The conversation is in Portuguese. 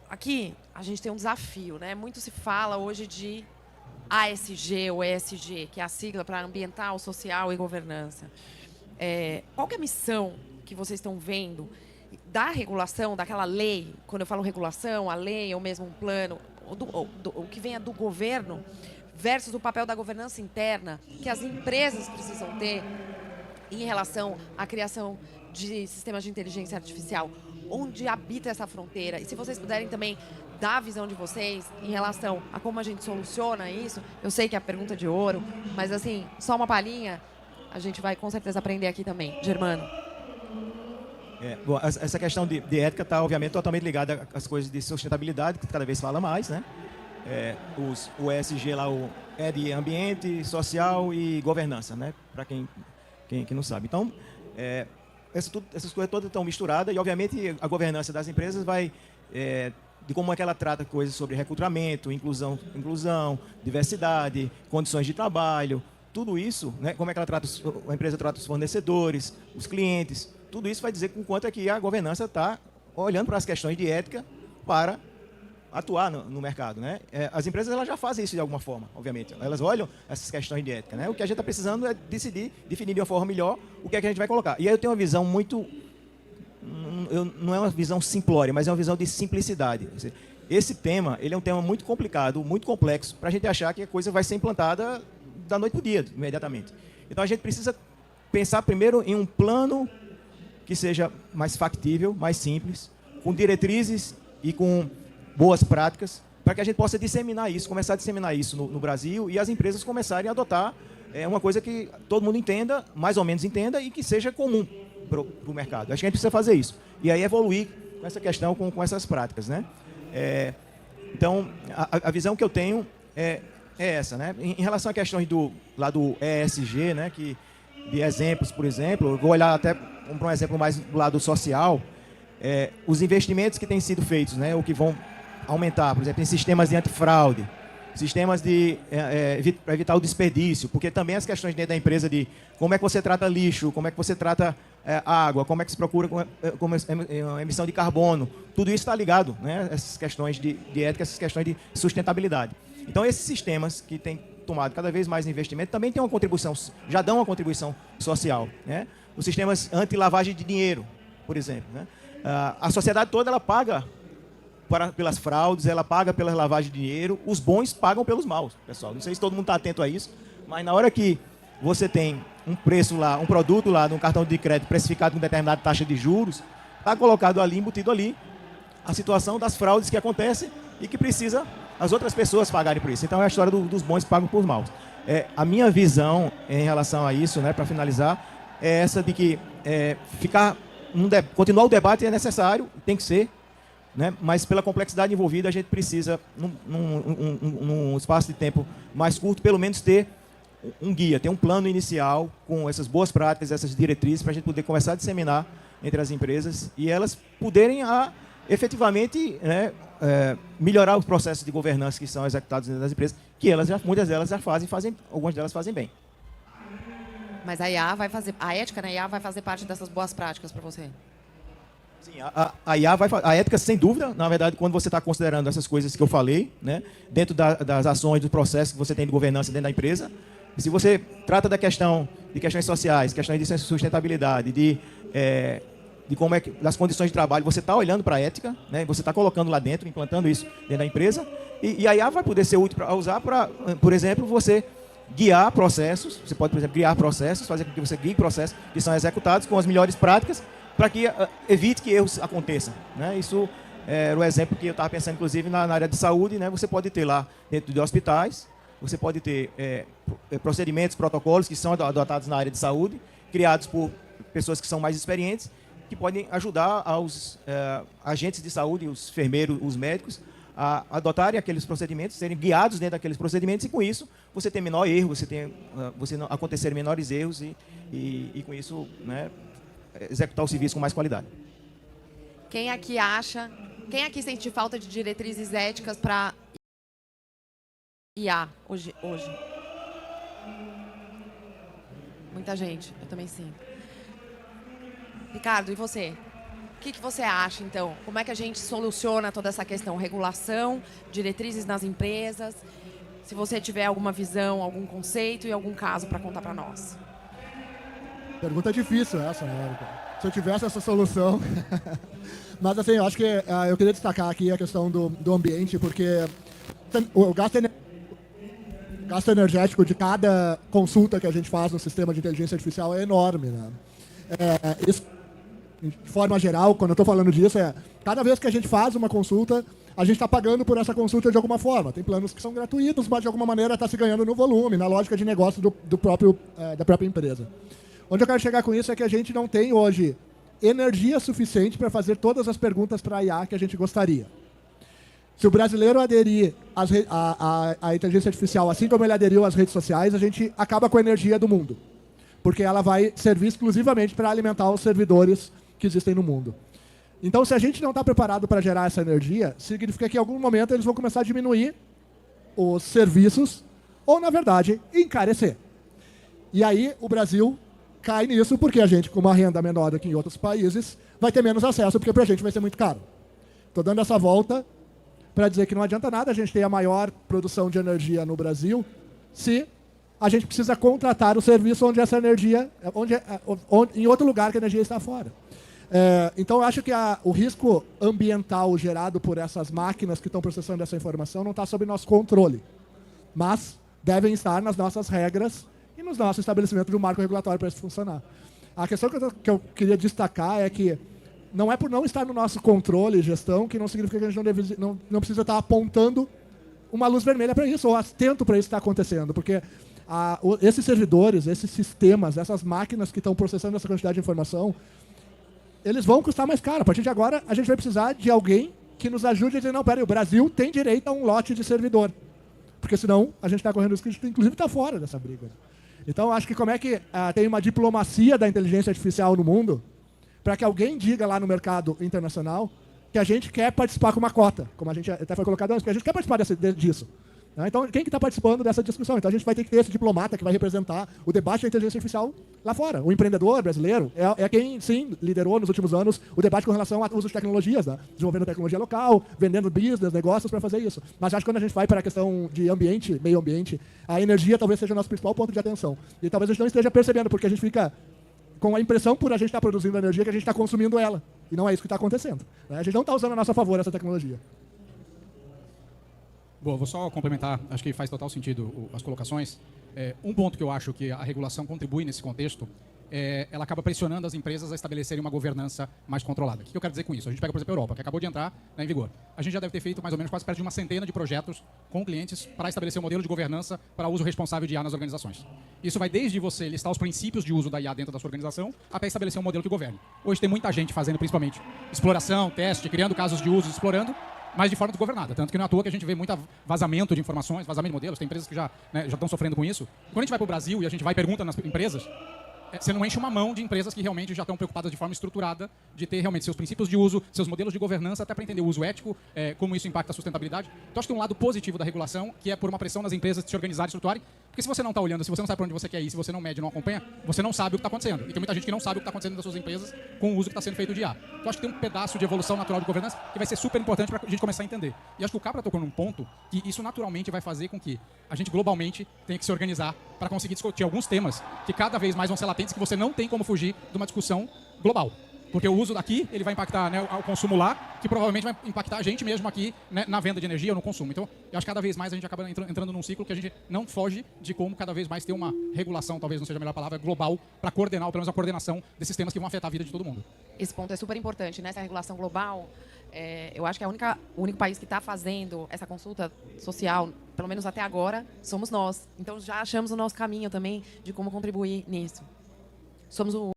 aqui a gente tem um desafio, né? Muito se fala hoje de ASG ou ESG, que é a sigla para ambiental, social e governança. Qual que é a missão que vocês estão vendo da regulação, daquela lei? Quando eu falo regulação, a lei ou mesmo um plano, o que venha do governo versus o papel da governança interna que as empresas precisam ter em relação à criação de sistemas de inteligência artificial. Onde habita essa fronteira? E se vocês puderem também dar a visão de vocês em relação a como a gente soluciona isso, eu sei que é a pergunta de ouro, mas assim, só uma palhinha, a gente vai com certeza aprender aqui também. Germano. Bom, essa questão de ética está, obviamente, totalmente ligada às coisas de sustentabilidade, que cada vez fala mais, né? O ESG lá é de ambiente, social e governança, né? Para quem não sabe. Então, essas coisas todas estão misturadas e, obviamente, a governança das empresas vai de como é que ela trata coisas sobre recrutamento, inclusão, diversidade, condições de trabalho, tudo isso, né? Como é que a empresa trata os fornecedores, os clientes, tudo isso vai dizer com quanto é que a governança está olhando para as questões de ética para atuar no mercado, né? As empresas elas já fazem isso de alguma forma, obviamente. Elas olham essas questões de ética, né? O que a gente está precisando é definir de uma forma melhor o que é que a gente vai colocar. E aí eu tenho uma visão muito... Não é uma visão simplória, mas é uma visão de simplicidade. Esse tema ele é um tema muito complicado, muito complexo, para a gente achar que a coisa vai ser implantada da noite para o dia, imediatamente. Então a gente precisa pensar primeiro em um plano que seja mais factível, mais simples, com diretrizes e com boas práticas, para que a gente possa disseminar isso, começar a disseminar isso no Brasil e as empresas começarem a adotar uma coisa que todo mundo entenda, mais ou menos entenda, e que seja comum para o mercado. Acho que a gente precisa fazer isso. E aí evoluir com essa questão, com essas práticas, né? Então, a visão que eu tenho é essa, né? Em relação a questões do ESG, né? De exemplos, por exemplo, eu vou olhar até para um exemplo mais do lado social, os investimentos que têm sido feitos, né? Ou que vão aumentar, por exemplo, em sistemas de antifraude, sistemas para evitar o desperdício, porque também as questões dentro da empresa de como é que você trata lixo, como é que você trata água, como é que se procura a emissão de carbono, tudo isso está ligado, né? Essas questões de ética, essas questões de sustentabilidade. Então, esses sistemas que têm tomado cada vez mais investimento também têm uma contribuição, já dão uma contribuição social, né? Os sistemas anti-lavagem de dinheiro, por exemplo, né? A sociedade toda ela paga pelas fraudes, ela paga pela lavagem de dinheiro, os bons pagam pelos maus, pessoal. Não sei se todo mundo está atento a isso, mas na hora que você tem um preço lá, um produto lá, num cartão de crédito precificado com determinada taxa de juros, está colocado ali, embutido ali, a situação das fraudes que acontecem e que precisa as outras pessoas pagarem por isso. Então é a história dos bons que pagam por maus. A minha visão em relação a isso, né, para finalizar, é essa de que continuar o debate é necessário, tem que ser, né? Mas pela complexidade envolvida, a gente precisa, num espaço de tempo mais curto, pelo menos ter um guia, ter um plano inicial com essas boas práticas, essas diretrizes, para a gente poder começar a disseminar entre as empresas e elas poderem efetivamente, né, melhorar os processos de governança que são executados dentro das empresas, que muitas delas já fazem, algumas delas fazem bem. Mas a ética na IA vai fazer parte dessas boas práticas para você? Sim, a ética, sem dúvida, na verdade, quando você está considerando essas coisas que eu falei, né, dentro das ações, do processo que você tem de governança dentro da empresa, se você trata de questões sociais, questões de sustentabilidade, de como das condições de trabalho, você está olhando para a ética, né, você está colocando lá dentro, implantando isso dentro da empresa, e a IA vai poder ser útil para usar para, por exemplo, você guiar processos, você pode, por exemplo, criar processos, fazer com que você guie processos que são executados com as melhores práticas, para que evite que erros aconteçam, né? Isso era o exemplo que eu estava pensando, inclusive, na área de saúde, né? Você pode ter lá, dentro de hospitais, você pode ter procedimentos, protocolos que são adotados na área de saúde, criados por pessoas que são mais experientes, que podem ajudar aos agentes de saúde, os enfermeiros, os médicos, a adotarem aqueles procedimentos, serem guiados dentro daqueles procedimentos, e com isso você tem menor erro, você não acontecer menores erros e com isso, né, executar o serviço com mais qualidade. Quem aqui sente falta de diretrizes éticas para IA hoje? Muita gente, eu também sinto. Ricardo, e você? O que você acha, então? Como é que a gente soluciona toda essa questão? Regulação, diretrizes nas empresas. Se você tiver alguma visão, algum conceito e algum caso para contar para nós. Pergunta difícil essa, né, Érica? Se eu tivesse essa solução... Mas, assim, eu acho que eu queria destacar aqui a questão do ambiente, porque o gasto energético de cada consulta que a gente faz no sistema de inteligência artificial é enorme, né? Isso, de forma geral, quando eu estou falando disso, cada vez que a gente faz uma consulta, a gente está pagando por essa consulta de alguma forma. Tem planos que são gratuitos, mas de alguma maneira está se ganhando no volume, na lógica de negócio da própria empresa. Onde eu quero chegar com isso é que a gente não tem hoje energia suficiente para fazer todas as perguntas para a IA que a gente gostaria. Se o brasileiro aderir à inteligência artificial, assim como ele aderiu às redes sociais, a gente acaba com a energia do mundo, porque ela vai servir exclusivamente para alimentar os servidores que existem no mundo. Então, se a gente não está preparado para gerar essa energia, significa que em algum momento eles vão começar a diminuir os serviços ou, na verdade, encarecer. E aí o Brasil cai nisso porque a gente, com uma renda menor do que em outros países, vai ter menos acesso, porque para a gente vai ser muito caro. Estou dando essa volta para dizer que não adianta nada a gente ter a maior produção de energia no Brasil se a gente precisa contratar o serviço onde essa energia, em outro lugar que a energia está fora. Então, eu acho que o risco ambiental gerado por essas máquinas que estão processando essa informação não está sob nosso controle, mas devem estar nas nossas regras e nos nossos estabelecimentos de um marco regulatório para isso funcionar. A questão que eu queria destacar é que não é por não estar no nosso controle e gestão que não significa que a gente não precisa estar apontando uma luz vermelha para isso, ou atento para isso estar acontecendo, porque esses servidores, esses sistemas, essas máquinas que estão processando essa quantidade de informação, eles vão custar mais caro. A partir de agora, a gente vai precisar de alguém que nos ajude a dizer, não, peraí, o Brasil tem direito a um lote de servidor, porque senão a gente está correndo risco de, inclusive, estar fora dessa briga. Então, acho que como é que tem uma diplomacia da inteligência artificial no mundo para que alguém diga lá no mercado internacional que a gente quer participar com uma cota, como a gente até foi colocado antes, porque a gente quer participar disso. Então, quem que está participando dessa discussão? Então, a gente vai ter que ter esse diplomata que vai representar o debate da inteligência artificial lá fora. O empreendedor brasileiro é quem, sim, liderou nos últimos anos o debate com relação ao uso de tecnologias, né? Desenvolvendo tecnologia local, vendendo business, negócios para fazer isso. Mas acho que quando a gente vai para a questão de ambiente, meio ambiente, a energia talvez seja o nosso principal ponto de atenção. E talvez a gente não esteja percebendo, porque a gente fica com a impressão, por a gente estar produzindo energia, que a gente está consumindo ela. E não é isso que está acontecendo. A gente não está usando a nosso favor essa tecnologia. Bom, vou só complementar, acho que faz total sentido as colocações. Um ponto que eu acho que a regulação contribui nesse contexto, ela acaba pressionando as empresas a estabelecerem uma governança mais controlada. O que eu quero dizer com isso? A gente pega, por exemplo, a Europa, que acabou de entrar em vigor. A gente já deve ter feito mais ou menos quase perto de uma centena de projetos com clientes para estabelecer um modelo de governança para uso responsável de IA nas organizações. Isso vai desde você listar os princípios de uso da IA dentro da sua organização até estabelecer um modelo que governe. Hoje tem muita gente fazendo principalmente exploração, teste, criando casos de uso, explorando, mas de forma desgovernada. Tanto que não é à toa que a gente vê muito vazamento de informações, vazamento de modelos. Tem empresas que já estão sofrendo com isso. Quando a gente vai para o Brasil e a gente vai e pergunta nas empresas, você não enche uma mão de empresas que realmente já estão preocupadas de forma estruturada de ter realmente seus princípios de uso, seus modelos de governança, até para entender o uso ético, como isso impacta a sustentabilidade. Então, acho que tem um lado positivo da regulação, que é por uma pressão nas empresas de se organizarem e estruturarem, porque se você não está olhando, se você não sabe para onde você quer ir, se você não mede, não acompanha, você não sabe o que está acontecendo. E tem muita gente que não sabe o que está acontecendo nas suas empresas com o uso que está sendo feito de IA. Então, acho que tem um pedaço de evolução natural de governança que vai ser super importante para a gente começar a entender. E acho que o Capra tocou num ponto que isso naturalmente vai fazer com que a gente globalmente tenha que se organizar para conseguir discutir alguns temas que cada vez mais vão ser latentes, que você não tem como fugir de uma discussão global. Porque o uso daqui, ele vai impactar, né, o consumo lá, que provavelmente vai impactar a gente mesmo aqui, né, na venda de energia ou no consumo. Então, eu acho que cada vez mais a gente acaba entrando num ciclo que a gente não foge de como cada vez mais ter uma regulação, talvez não seja a melhor palavra, global, para coordenar, ou pelo menos a coordenação desses temas que vão afetar a vida de todo mundo. Esse ponto é super importante, né? Essa regulação global, eu acho que o único país que está fazendo essa consulta social, pelo menos até agora, somos nós. Então, já achamos o nosso caminho também de como contribuir nisso. Somos o